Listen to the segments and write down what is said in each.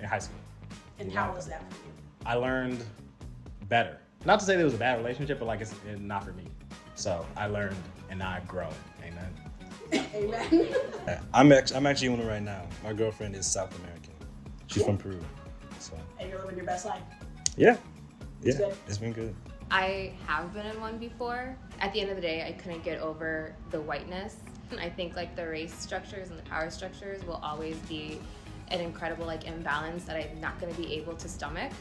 in high school. And how was that for you? I learned better. Not to say that it was a bad relationship, but like it's not for me. So I learned and now I've grown. Amen. Amen. I'm actually in one right now. My girlfriend is South American. She's from Peru. So. And you're living your best life. Yeah. It's good. It's been good. I have been in one before. At the end of the day, I couldn't get over the whiteness. I think like the race structures and the power structures will always be an incredible like imbalance that I'm not going to be able to stomach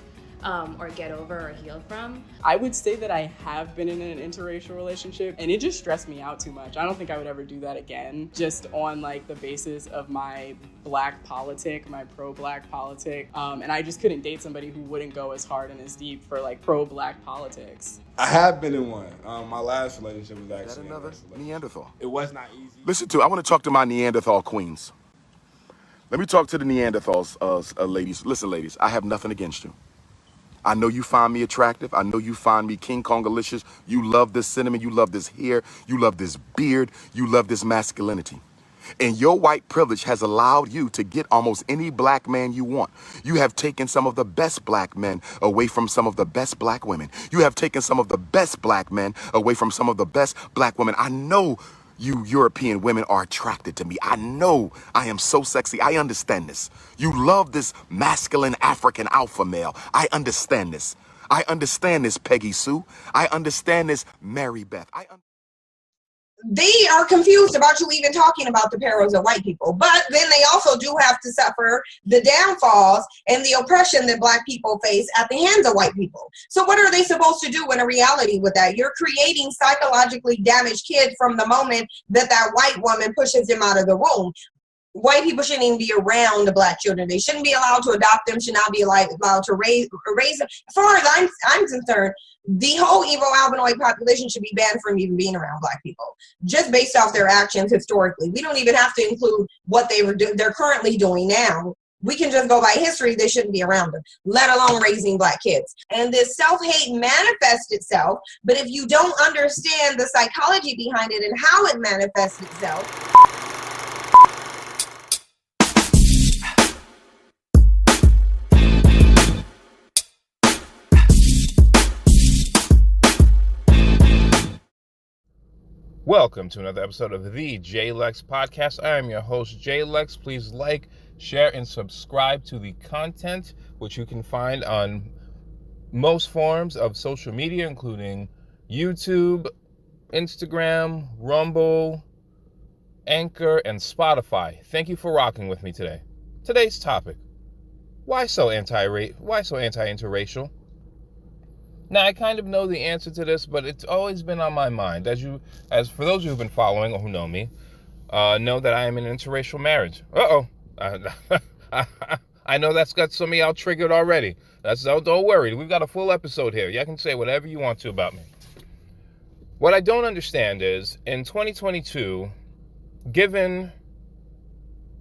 or get over or heal from. I would say that I have been in an interracial relationship and it just stressed me out too much. I don't think I would ever do that again, just on like the basis of my black politic, my pro-black politic. And I just couldn't date somebody who wouldn't go as hard and as deep for like pro-black politics. I have been in one. My last relationship was actually another Neanderthal. It was not easy. Listen I want to talk to my Neanderthal queens. Let me talk to the Neanderthals, ladies. Listen, ladies, I have nothing against you. I know you find me attractive. I know you find me King Kongalicious. You love this cinnamon. You love this hair. You love this beard. You love this masculinity. And your white privilege has allowed you to get almost any black man you want. You have taken some of the best black men away from some of the best black women. You have taken some of the best black men away from some of the best black women. I know you European women are attracted to me. I know I am so sexy. I understand this. You love this masculine African alpha male. I understand this. I understand this, Peggy Sue. I understand this, Mary Beth. They are confused about you even talking about the perils of white people. But then they also do have to suffer the downfalls and the oppression that black people face at the hands of white people. So what are they supposed to do in a reality with that? You're creating psychologically damaged kids from the moment that that white woman pushes them out of the womb. White people shouldn't even be around the black children. They shouldn't be allowed to adopt them, should not be allowed to raise them. As far as I'm concerned, the whole Evo albinoid population should be banned from even being around black people, just based off their actions historically. We don't even have to include what they're currently doing now. We can just go by history. They shouldn't be around them, let alone raising black kids. And this self-hate manifests itself, but if you don't understand the psychology behind it and how it manifests itself. Welcome to another episode of the Jay Lex Podcast. I am your host, Jay Lex. Please like, share, and subscribe to the content, which you can find on most forms of social media, including YouTube, Instagram, Rumble, Anchor, and Spotify. Thank you for rocking with me today. Today's topic: why so anti-interracial? Now, I kind of know the answer to this, but it's always been on my mind. As for those who've been following or who know me, know that I am in an interracial marriage. I know that's got some of y'all triggered already. Don't worry. We've got a full episode here. Y'all can say whatever you want to about me. What I don't understand is, in 2022, given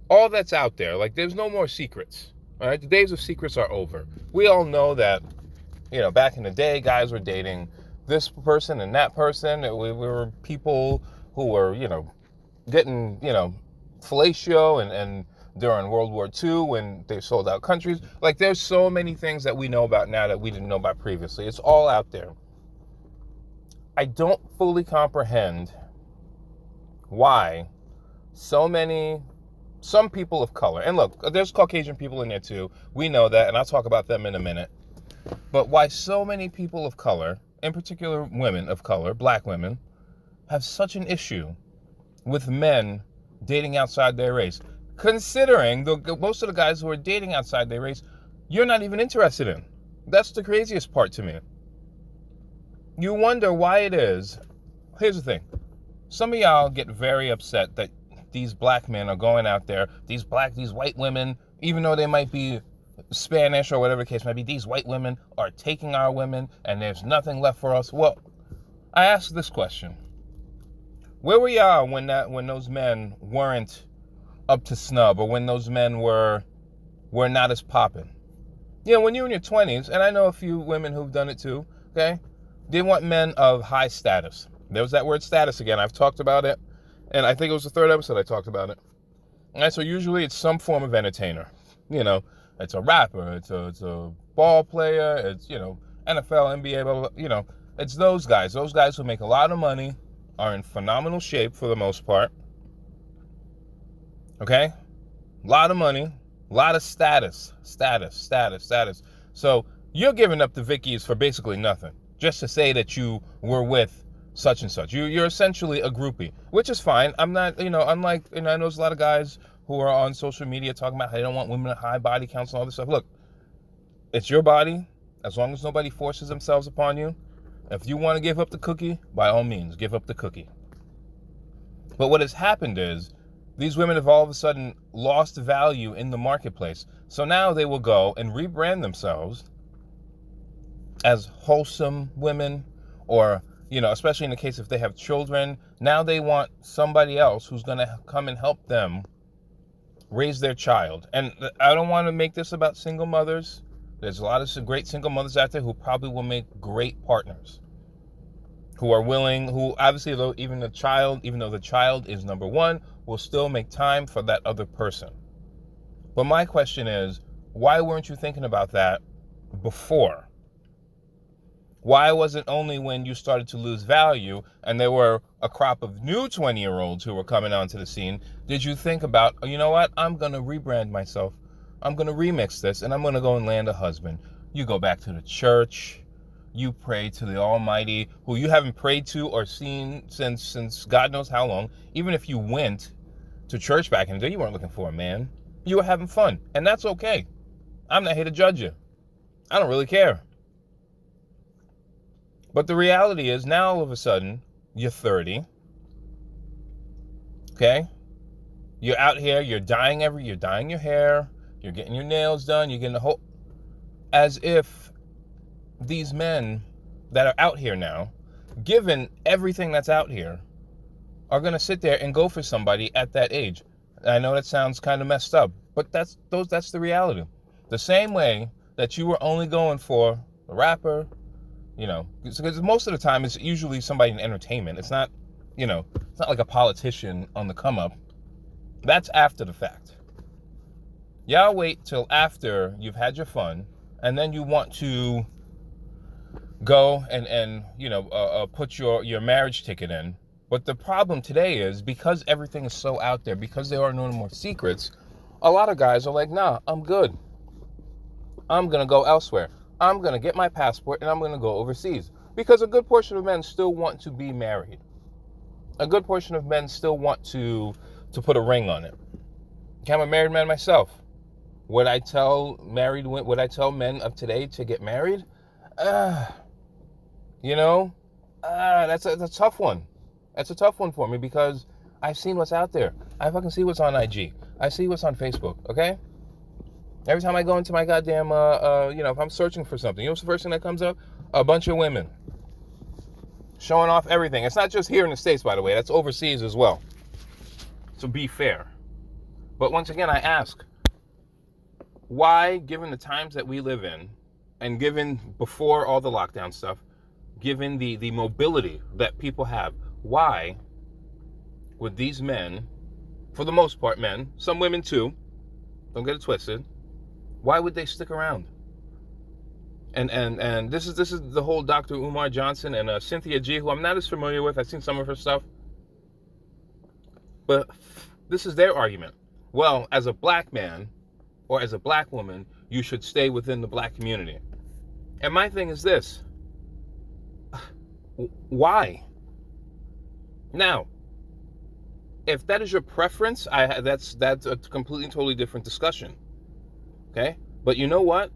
all that's out there, like there's no more secrets. All right, the days of secrets are over. We all know that. Back in the day, guys were dating this person and that person. We were people who were, getting, fellatio and during World War II when they sold out countries. Like, there's so many things that we know about now that we didn't know about previously. It's all out there. I don't fully comprehend why some people of color, and look, there's Caucasian people in there too. We know that, and I'll talk about them in a minute. But why so many people of color, in particular women of color, black women, have such an issue with men dating outside their race, considering most of the guys who are dating outside their race, you're not even interested in. That's the craziest part to me. You wonder why it is. Here's the thing. Some of y'all get very upset that these black men are going out there, these white women, even though they might be Spanish or whatever the case might be, these white women are taking our women and there's nothing left for us. Well, I ask this question. Where were y'all when those men weren't up to snub, or when those men were not as popping? When you're in your 20s, and I know a few women who've done it too, okay? They want men of high status. There was that word status again. I've talked about it, and I think it was the third episode I talked about it. And so usually it's some form of entertainer. it's a rapper, it's a ball player, it's, you know, NFL, NBA, blah, blah, blah, you know, it's those guys who make a lot of money, are in phenomenal shape for the most part. Okay? A lot of money, a lot of status. So you're giving up the Vickies for basically nothing, just to say that you were with such and such. You're essentially a groupie, which is fine. I'm not, you know, unlike, you know, I know there's a lot of guys who are on social media talking about how they don't want women at high body counts and all this stuff. Look, it's your body. As long as nobody forces themselves upon you. If you want to give up the cookie, by all means, give up the cookie. But what has happened is these women have all of a sudden lost value in the marketplace. So now they will go and rebrand themselves as wholesome women, or, you know, especially in the case if they have children, now they want somebody else who's going to come and help them raise their child. And I don't want to make this about single mothers. There's a lot of great single mothers out there who probably will make great partners, who are willing, who obviously, even though the child is number one, will still make time for that other person. But my question is, why weren't you thinking about that before? Why was it only when you started to lose value and there were a crop of new 20-year-olds who were coming onto the scene, did you think about, oh, you know what, I'm going to rebrand myself. I'm going to remix this, and I'm going to go and land a husband. You go back to the church. You pray to the Almighty, who you haven't prayed to or seen since God knows how long. Even if you went to church back in the day, you weren't looking for a man. You were having fun, and that's okay. I'm not here to judge you. I don't really care. But the reality is, now all of a sudden, you're 30. Okay? You're out here, you're dyeing your hair, you're getting your nails done, you're getting the whole, as if these men that are out here now, given everything that's out here, are going to sit there and go for somebody at that age. I know that sounds kind of messed up, but that's the reality. The same way that you were only going for the rapper, you know, because most of the time it's usually somebody in entertainment. It's not, you know, it's not like a politician on the come up. That's after the fact. Y'all wait till after you've had your fun, and then you want to go and you know, put your marriage ticket in. But the problem today is, because everything is so out there, because there are no more secrets, a lot of guys are like, nah, I'm good. I'm going to go elsewhere. I'm going to get my passport and I'm going to go overseas. Because a good portion of men still want to be married. A good portion of men still want to put a ring on it. Okay, I'm a married man myself. Would I tell men of today to get married? You know, that's a tough one. That's a tough one for me, because I've seen what's out there. I fucking see what's on IG. I see what's on Facebook, okay? Every time I go into my goddamn, you know, if I'm searching for something, you know what's the first thing that comes up? A bunch of women showing off everything. It's not just here in the States, by the way. That's overseas as well. So be fair. But once again, I ask, why, given the times that we live in, and given before all the lockdown stuff, given the mobility that people have, why would these men, for the most part men, some women too, don't get it twisted, why would they stick around? And this is the whole Dr. Umar Johnson and Cynthia G, who I'm not as familiar with. I've seen some of her stuff. But this is their argument. Well, as a black man or as a black woman, you should stay within the black community. And my thing is this. Why? Now, if that is your preference, that's a completely, totally different discussion. Okay? But you know what?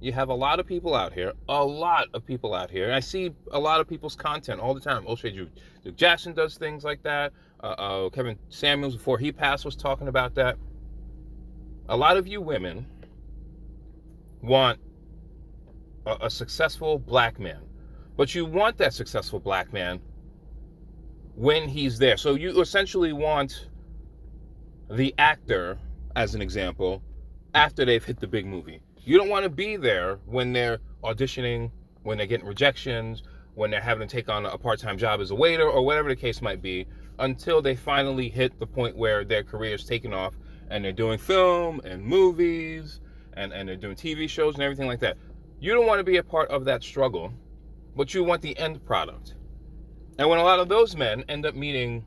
You have a lot of people out here, and I see a lot of people's content all the time. O'Shea Duke Jackson does things like that. Kevin Samuels, before he passed, was talking about that. A lot of you women want a successful black man, but you want that successful black man when he's there. So you essentially want the actor, as an example, after they've hit the big movie. You don't want to be there when they're auditioning, when they're getting rejections, when they're having to take on a part-time job as a waiter, or whatever the case might be, until they finally hit the point where their career is taking off and they're doing film and movies and they're doing TV shows and everything like that. You don't want to be a part of that struggle, but you want the end product. And when a lot of those men end up meeting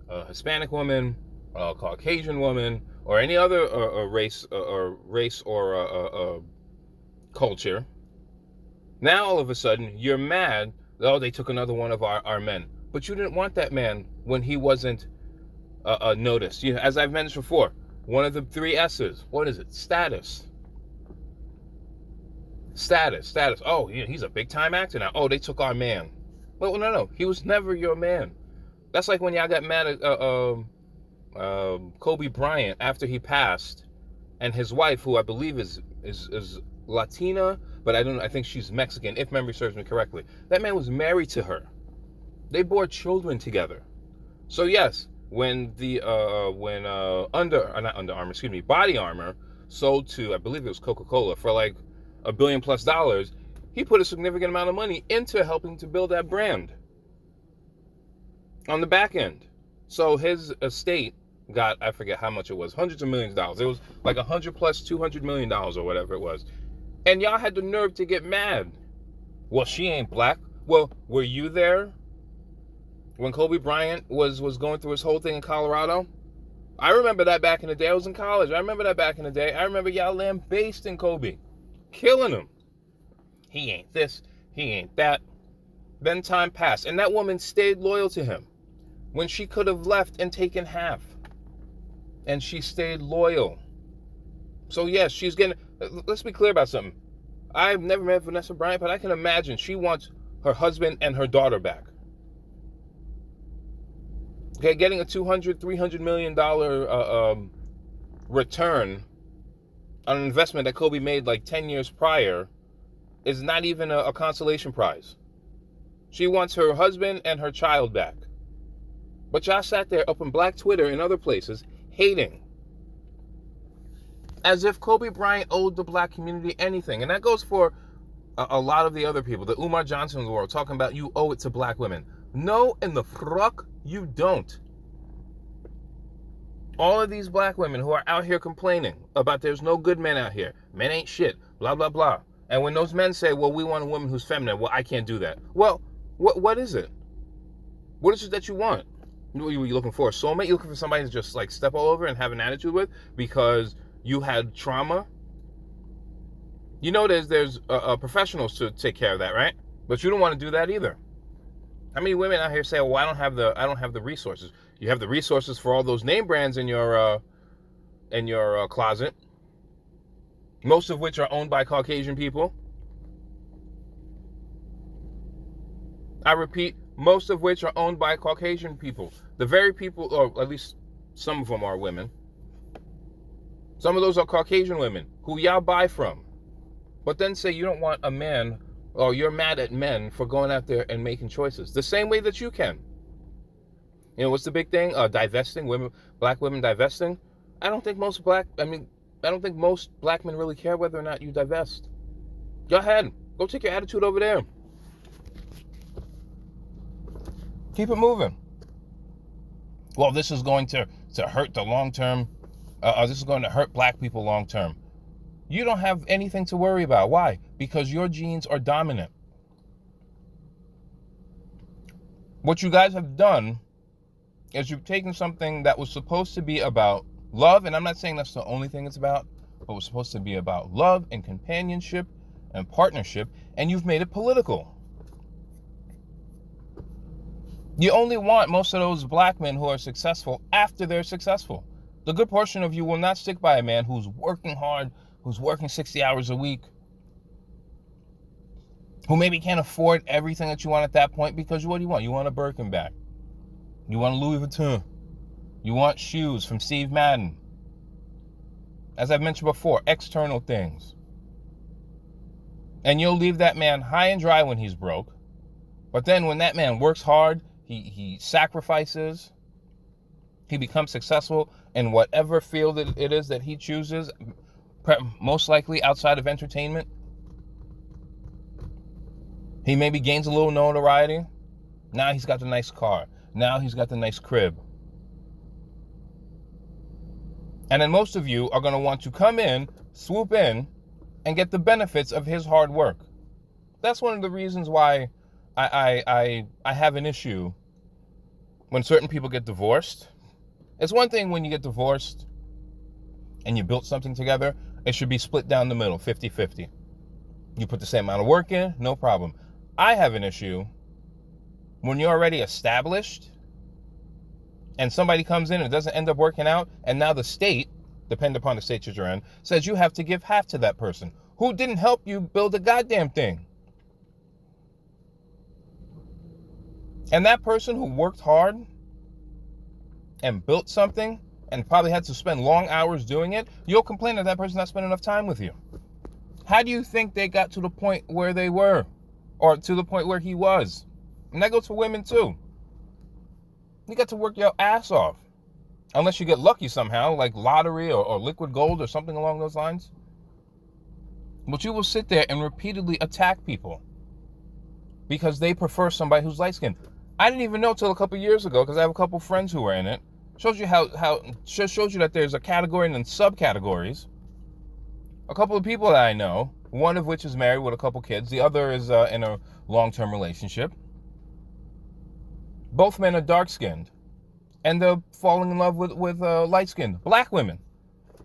a Hispanic woman, a Caucasian woman, or any other race or culture, now all of a sudden you're mad, oh, they took another one of our men. But you didn't want that man when he wasn't noticed. You know, as I've mentioned before, one of the 3 S's. What is it? Status. Oh, he's a big time actor now. Oh, they took our man. Well, no. He was never your man. That's like when y'all got mad at Kobe Bryant after he passed, and his wife, who I believe is Latina, but I think she's Mexican, if memory serves me correctly. That man was married to her. They bore children together. So yes, when Body Armor sold to, I believe it was Coca-Cola, for like $1 billion plus, he put a significant amount of money into helping to build that brand on the back end. So his estate got, I forget how much it was, hundreds of millions of dollars. It was like 100 plus $200 million or whatever it was. And y'all had the nerve to get mad. Well, she ain't black. Well, were you there when Kobe Bryant was going through his whole thing in Colorado? I remember that back in the day. I was in college. I remember that back in the day. I remember y'all lambasting Kobe, killing him. He ain't this, he ain't that. Then time passed, and that woman stayed loyal to him when she could have left and taken half. And she stayed loyal. So yes, she's getting, let's be clear about something. I've never met Vanessa Bryant, but I can imagine she wants her husband and her daughter back. Okay, getting a $200-300 million return on an investment that Kobe made like 10 years prior is not even a consolation prize. She wants her husband and her child back. But y'all sat there up on Black Twitter and other places hating. As if Kobe Bryant owed the black community anything. And that goes for a lot of the other people. The Umar Johnson of the world talking about you owe it to black women. No, in the fuck you don't. All of these black women who are out here complaining about there's no good men out here. Men ain't shit. Blah, blah, blah. And when those men say, well, we want a woman who's feminine. Well, I can't do that. Well, what is it? What is it that you want? What are you looking for? A soulmate? You're looking for somebody to just like step all over and have an attitude with because you had trauma? You know there's professionals to take care of that, right? But you don't want to do that either. How many women out here say, well, I don't have the resources. You have the resources for all those name brands in your closet, most of which are owned by Caucasian people. I repeat, most of which are owned by Caucasian people. The very people, or at least some of them are women. Some of those are Caucasian women who y'all buy from. But then say you don't want a man, or you're mad at men for going out there and making choices. The same way that you can. You know, what's the big thing? Divesting, black women divesting. I don't think most black men really care whether or not you divest. Go ahead. Go take your attitude over there. Keep it moving. Well, this is going to hurt the long term. This is going to hurt black people long term. You don't have anything to worry about. Why? Because your genes are dominant. What you guys have done is you've taken something that was supposed to be about love, and I'm not saying that's the only thing it's about, but was supposed to be about love and companionship and partnership, and you've made it political. You only want most of those black men who are successful after they're successful. The good portion of you will not stick by a man who's working hard, who's working 60 hours a week, who maybe can't afford everything that you want at that point, because what do you want? You want a Birkin bag. You want a Louis Vuitton. You want shoes from Steve Madden. As I've mentioned before, external things. And you'll leave that man high and dry when he's broke. But then when that man works hard, he sacrifices, he becomes successful in whatever field it is that he chooses, most likely outside of entertainment. He maybe gains a little notoriety. Now he's got the nice car. Now he's got the nice crib. And then most of you are going to want to come in, swoop in and get the benefits of his hard work. That's one of the reasons why I have an issue when certain people get divorced. It's one thing when you get divorced and you built something together, it should be split down the middle, 50-50. You put the same amount of work in, no problem. I have an issue when you're already established and somebody comes in and it doesn't end up working out, and now the state, depending upon the state that you're in, says you have to give half to that person who didn't help you build a goddamn thing. And that person who worked hard and built something and probably had to spend long hours doing it, you'll complain that that person's not spending enough time with you. How do you think they got to the point where they were, or to the point where he was? And that goes for women too. You got to work your ass off. Unless you get lucky somehow, like lottery or liquid gold or something along those lines. But you will sit there and repeatedly attack people because they prefer somebody who's light-skinned. I didn't even know till a couple years ago, because I have a couple friends who were in it. Shows you shows you that there's a category and then subcategories. A couple of people that I know, one of which is married with a couple kids, the other is in a long-term relationship. Both men are dark-skinned, and they're falling in love with light-skinned black women.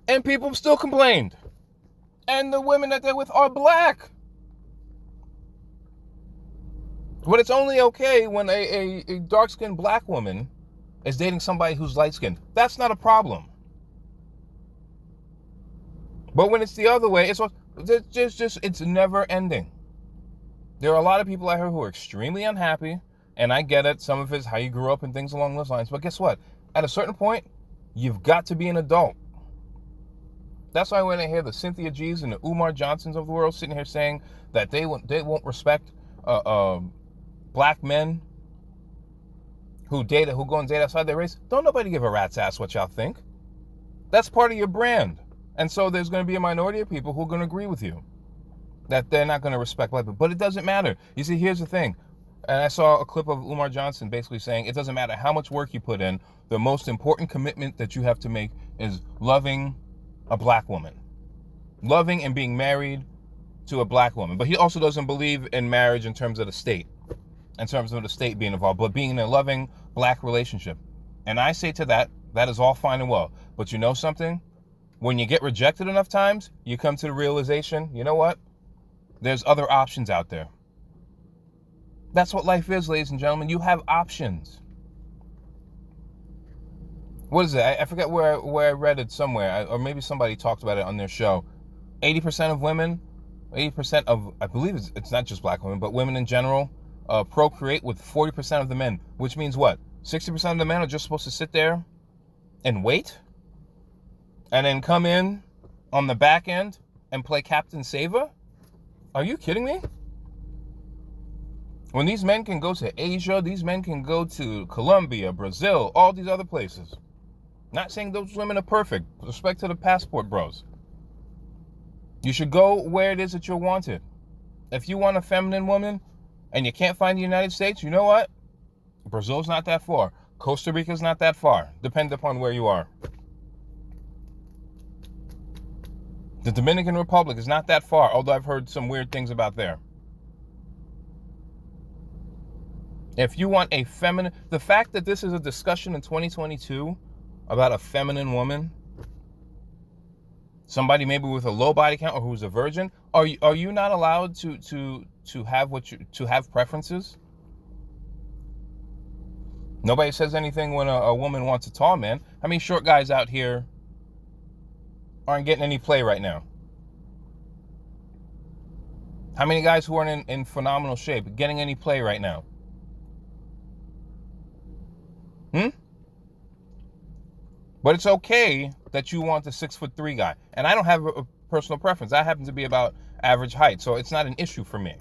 And people still complained. And the women that they're with are black. But it's only okay when a dark-skinned black woman is dating somebody who's light-skinned. That's not a problem. But when it's the other way, it's never ending. There are a lot of people out here who are extremely unhappy, and I get it. Some of it's how you grew up and things along those lines. But guess what? At a certain point, you've got to be an adult. That's why when I hear the Cynthia G's and the Umar Johnsons of the world sitting here saying that they won't respect black men who go and date outside their race, don't nobody give a rat's ass what y'all think. That's part of your brand. And so there's going to be a minority of people who are going to agree with you that they're not going to respect black people. But it doesn't matter. You see, here's the thing. And I saw a clip of Umar Johnson basically saying it doesn't matter how much work you put in. The most important commitment that you have to make is loving a black woman. Loving and being married to a black woman. But he also doesn't believe in marriage in terms of the state. In terms of the state being involved. But being in a loving black relationship. And I say to that is all fine and well. But you know something? When you get rejected enough times, you come to the realization, you know what? There's other options out there. That's what life is, ladies and gentlemen. You have options. What is it? I forget where I read it somewhere, or maybe somebody talked about it on their show. 80% of women, 80% of, I believe it's not just black women, but women in general, procreate with 40% of the men. Which means what? 60% of the men are just supposed to sit there and wait? And then come in on the back end and play Captain Saver? Are you kidding me? When these men can go to Asia, these men can go to Colombia, Brazil, all these other places. Not saying those women are perfect. With respect to the passport bros. You should go where it is that you're wanted. If you want a feminine woman and you can't find the United States, you know what? Brazil's not that far. Costa Rica's not that far. Depending upon where you are. The Dominican Republic is not that far, although I've heard some weird things about there. If you want a feminine... The fact that this is a discussion in 2022 about a feminine woman, somebody maybe with a low body count or who's a virgin, are you not allowed to have preferences? Nobody says anything when a woman wants a tall man. How many short guys out here aren't getting any play right now? How many guys who aren't in phenomenal shape getting any play right now? But it's okay that you want the 6'3" guy. And I don't have a personal preference. I happen to be about average height, so it's not an issue for me.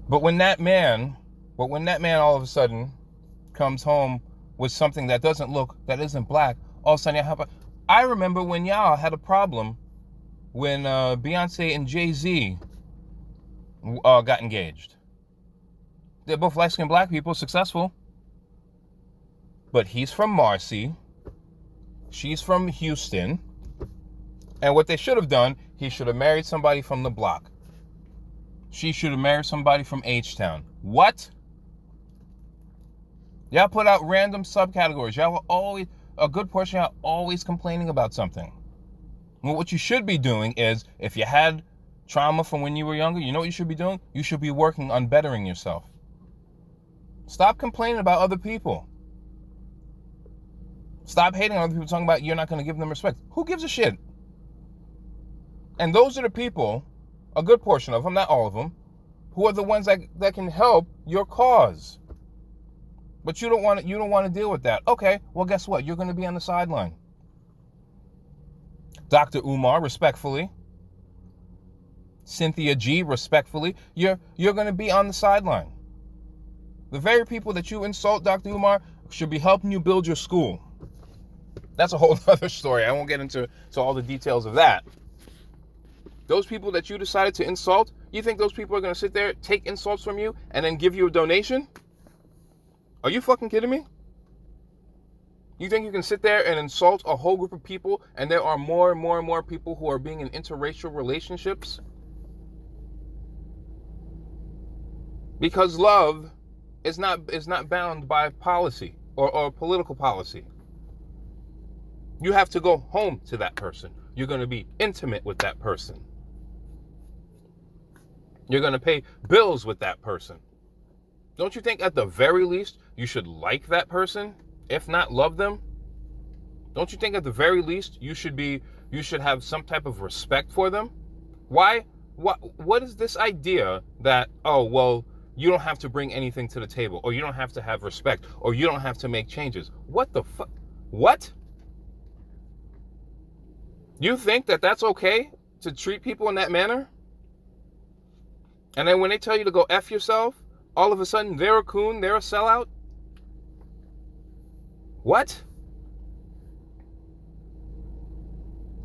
But when that man all of a sudden comes home with something that isn't black, all of a sudden I remember when y'all had a problem when Beyonce and Jay-Z got engaged. They're both light-skinned black people, successful. But he's from Marcy. She's from Houston. And what they should have done, he should have married somebody from the block. She should have married somebody from H-Town. What? Y'all put out random subcategories. Y'all are always, a good portion of y'all always complaining about something. Well, what you should be doing is, if you had trauma from when you were younger, you know what you should be doing? You should be working on bettering yourself. Stop complaining about other people. Stop hating on other people, talking about you're not going to give them respect. Who gives a shit? And those are the people, a good portion of them, not all of them, who are the ones that can help your cause. But you don't want to deal with that. Okay, well, guess what? You're going to be on the sideline. Dr. Umar, respectfully. Cynthia G, respectfully. You're going to be on the sideline. The very people that you insult, Dr. Umar, should be helping you build your school. That's a whole other story. I won't get into all the details of that. Those people that you decided to insult, you think those people are going to sit there, take insults from you, and then give you a donation? Are you fucking kidding me? You think you can sit there and insult a whole group of people, and there are more and more and more people who are being in interracial relationships? Because love is not bound by policy or political policy. You have to go home to that person. You're going to be intimate with that person. You're going to pay bills with that person. Don't you think at the very least you should like that person, if not love them? Don't you think at the very least you should have some type of respect for them? Why? What is this idea that, oh, well, you don't have to bring anything to the table, or you don't have to have respect, or you don't have to make changes? What the fuck? What? You think that that's okay to treat people in that manner? And then when they tell you to go F yourself, all of a sudden they're a coon, they're a sellout? What?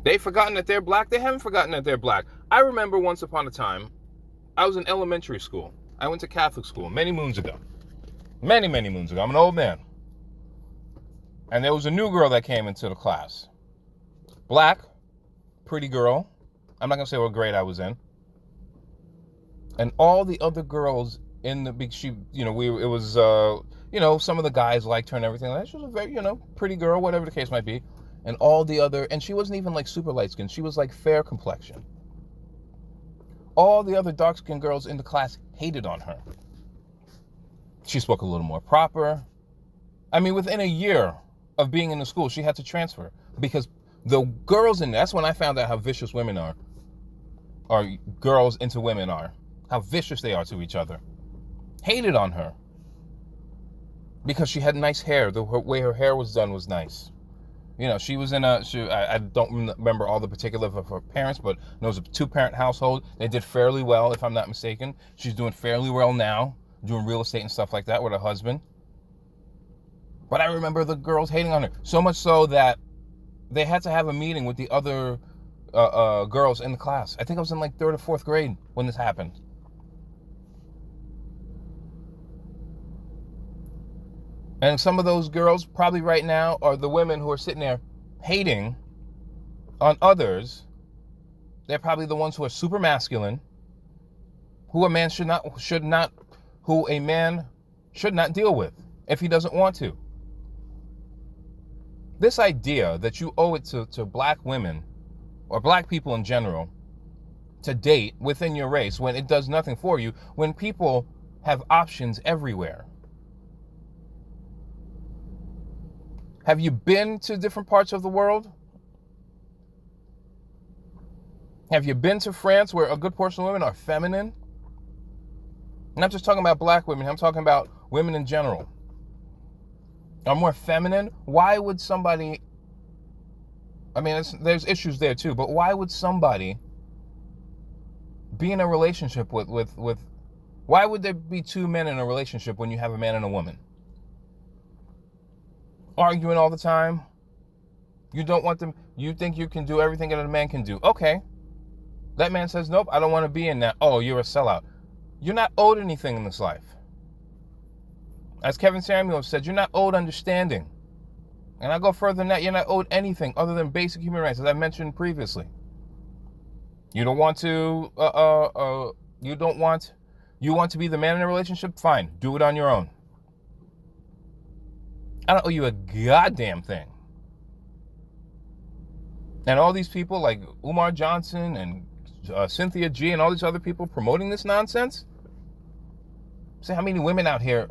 They've forgotten that they're black? They haven't forgotten that they're black. I remember once upon a time, I was in elementary school. I went to Catholic school many moons ago. Many, many moons ago. I'm an old man. And there was a new girl that came into the class. Black, pretty girl. I'm not going to say what grade I was in. And all the other girls in the big, some of the guys liked her and everything. She was a very, pretty girl, whatever the case might be. And all the other, and she wasn't even like super light skinned. She was like fair complexion. All the other dark skinned girls in the class hated on her. She spoke a little more proper. I mean, within a year of being in the school, she had to transfer because the girls in there, that's when I found out how vicious women are, or girls into women are, how vicious they are to each other. Hated on her because she had nice hair. The way her hair was done was nice. She was in I don't remember all the particulars of her parents, but it was a 2-parent household. They did fairly well, if I'm not mistaken. She's doing fairly well now, doing real estate and stuff like that with her husband. But I remember the girls hating on her, so much so that they had to have a meeting with the other girls in the class. I think I was in like 3rd or 4th grade when this happened. And some of those girls probably right now are the women who are sitting there hating on others. They're probably the ones who are super masculine, who a man should not deal with if he doesn't want to. This idea that you owe it to black women or black people in general to date within your race when it does nothing for you, when people have options everywhere. Have you been to different parts of the world? Have you been to France where a good portion of women are feminine? I'm not just talking about black women. I'm talking about women in general. Are more feminine? Why would somebody... I mean, there's issues there too, but why would somebody be in a relationship with... Why would there be 2 men in a relationship when you have a man and a woman? Arguing all the time. You don't want them. You think you can do everything that a man can do. Okay. That man says, nope, I don't want to be in that. Oh, you're a sellout. You're not owed anything in this life. As Kevin Samuel said, you're not owed understanding. And I'll go further than that. You're not owed anything other than basic human rights, as I mentioned previously. You don't want to, you want to be the man in a relationship? Fine, do it on your own. I don't owe you a goddamn thing. And all these people like Umar Johnson and Cynthia G and all these other people promoting this nonsense. See how many women out here,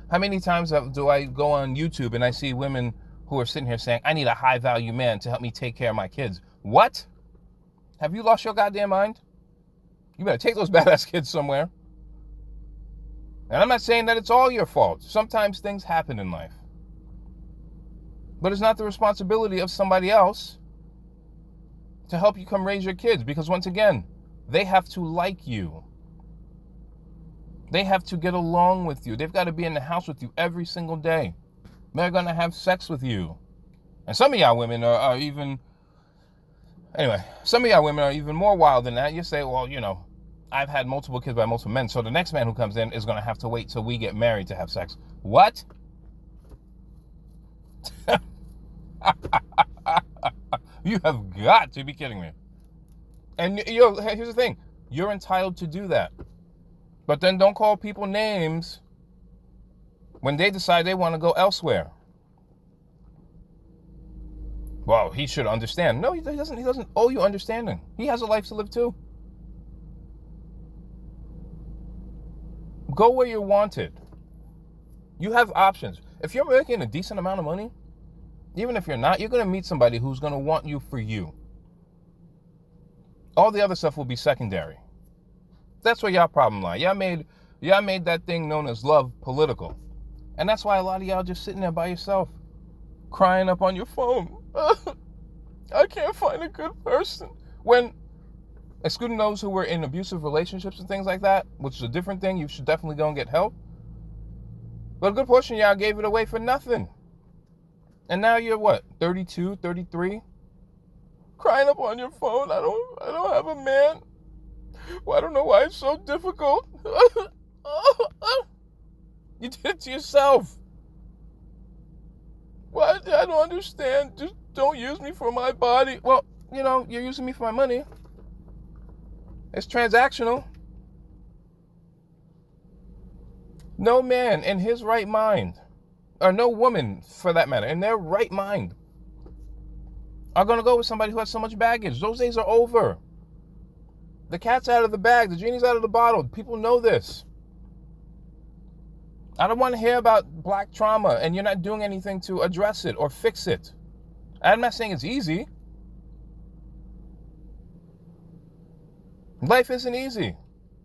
how many times do I go on YouTube and I see women who are sitting here saying, I need a high value man to help me take care of my kids. What? Have you lost your goddamn mind? You better take those badass kids somewhere. And I'm not saying that it's all your fault. Sometimes things happen in life. But it's not the responsibility of somebody else to help you come raise your kids, because once again, they have to like you. They have to get along with you. They've got to be in the house with you every single day. They're going to have sex with you. And some of y'all women are even, anyway, some of y'all women are even more wild than that. You say, well, you know, I've had multiple kids by multiple men, so the next man who comes in is going to have to wait till we get married to have sex. What? You have got to be kidding me. And here's the thing. You're entitled to do that. But then don't call people names when they decide they want to go elsewhere. Well, he should understand. No, he doesn't owe you understanding. He has a life to live too. Go where you're wanted. You have options. If you're making a decent amount of money, even if you're not, you're going to meet somebody who's going to want you for you. All the other stuff will be secondary. That's where y'all problem lie. Y'all made that thing known as love political. And that's why a lot of y'all just sitting there by yourself, crying up on your phone. I can't find a good person. When, excluding those who were in abusive relationships and things like that, which is a different thing, you should definitely go and get help. But a good portion of y'all gave it away for nothing. And now you're what, 32, 33? Crying up on your phone, I don't have a man. Well, I don't know why it's so difficult. You did it to yourself. Well, I don't understand. Just don't use me for my body. Well, you know, you're using me for my money. It's transactional. No man in his right mind, or no woman for that matter, in their right mind, are going to go with somebody who has so much baggage. Those days are over. The cat's out of the bag. The genie's out of the bottle. People know this. I don't want to hear about black trauma and you're not doing anything to address it or fix it. I'm not saying it's easy. Life isn't easy.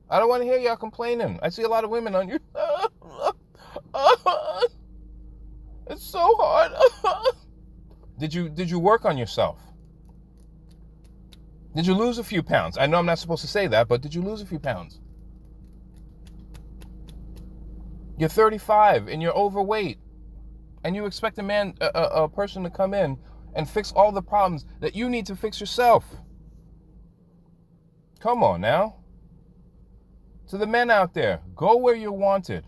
I don't want to hear y'all complaining. I see a lot of women on you. It's so hard. Did you work on yourself? Did you lose a few pounds? I know I'm not supposed to say that, but did you lose a few pounds? You're 35 and you're overweight, and you expect a person to come in and fix all the problems that you need to fix yourself. Come on now. To the men out there, go where you're wanted.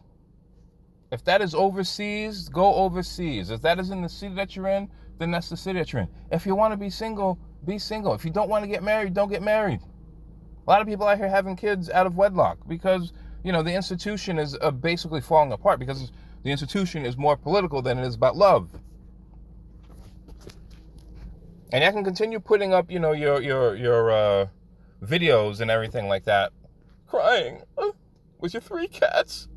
If that is overseas, go overseas. If that is in the city that you're in, then that's the city that you're in. If you want to be single, be single. If you don't want to get married, don't get married. A lot of people out here having kids out of wedlock because, you know, the institution is basically falling apart because the institution is more political than it is about love. And I can continue putting up, you know, your videos and everything like that, crying with your 3 cats.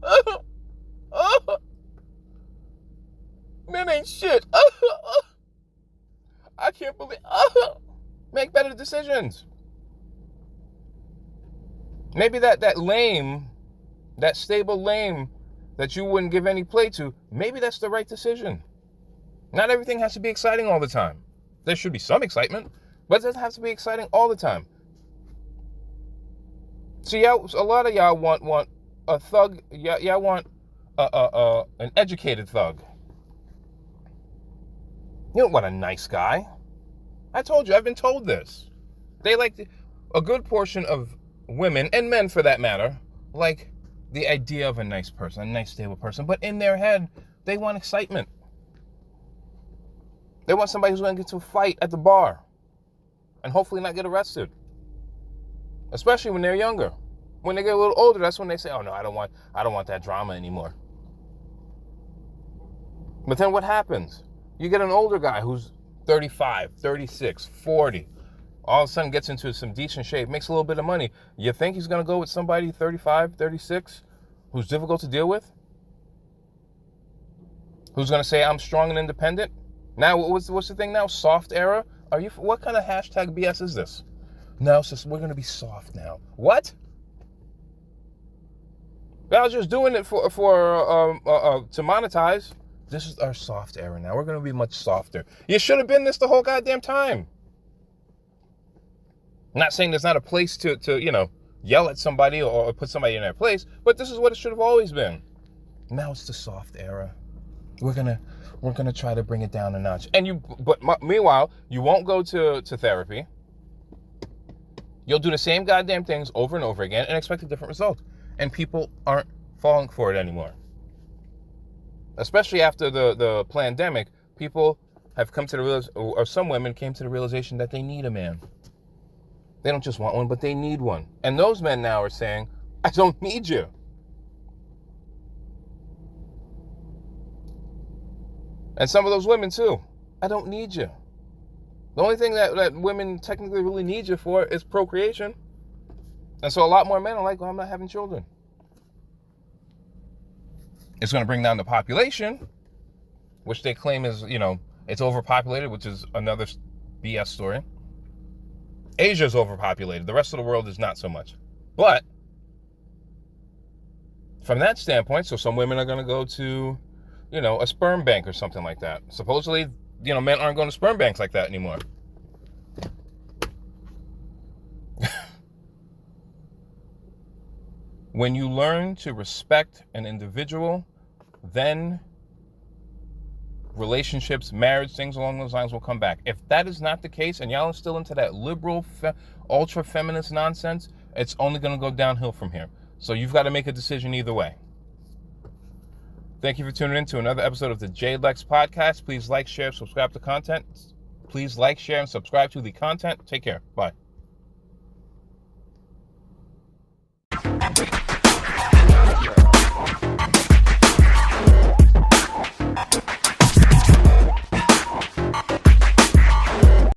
Men ain't shit. I can't believe. Make better decisions. Maybe that lame, that stable lame that you wouldn't give any play to, maybe that's the right decision. Not everything has to be exciting all the time. There should be some excitement, but it doesn't have to be exciting all the time. See, a lot of y'all want a thug. Y'all want an educated thug. You don't want a nice guy. I told you, I've been told this. They like a good portion of women, and men for that matter, like the idea of a nice person, a nice stable person, but in their head, they want excitement. They want somebody who's going to get to a fight at the bar and hopefully not get arrested. especially when they're younger. When they get a little older, that's when they say, "Oh no, I don't want that drama anymore." But then what happens? You get an older guy who's 35, 36, 40, all of a sudden gets into some decent shape, makes a little bit of money. You think he's going to go with somebody 35, 36, who's difficult to deal with? Who's going to say, "I'm strong and independent"? Now, what's the thing now? Soft era? What kind of hashtag BS is this? No, sis, we're going to be soft now. What? I was just doing it to monetize. This is our soft era now. We're going to be much softer. You should have been this the whole goddamn time. I'm not saying there's not a place to yell at somebody or put somebody in their place, but this is what it should have always been. Now it's the soft era. We're gonna try to bring it down a notch. Meanwhile, you won't go to therapy. You'll do the same goddamn things over and over again and expect a different result. And people aren't falling for it anymore. Especially after the pandemic, people have come to the realization, or some women came to the realization that they need a man. They don't just want one, but they need one. And those men now are saying, "I don't need you." And some of those women too, "I don't need you." The only thing that women technically really need you for is procreation. And so a lot more men are like, "Well, I'm not having children." It's going to bring down the population, which they claim is, it's overpopulated, which is another BS story. Asia's overpopulated. The rest of the world is not so much. But from that standpoint, so some women are going to go to, a sperm bank or something like that. Supposedly, men aren't going to sperm banks like that anymore. When you learn to respect an individual, then relationships, marriage, things along those lines will come back. If that is not the case, and y'all are still into that liberal, ultra-feminist nonsense, it's only going to go downhill from here. So you've got to make a decision either way. Thank you for tuning in to another episode of the Jay Lex Podcast. Please like, share, subscribe to content. Please like, share, and subscribe to the content. Take care. Bye.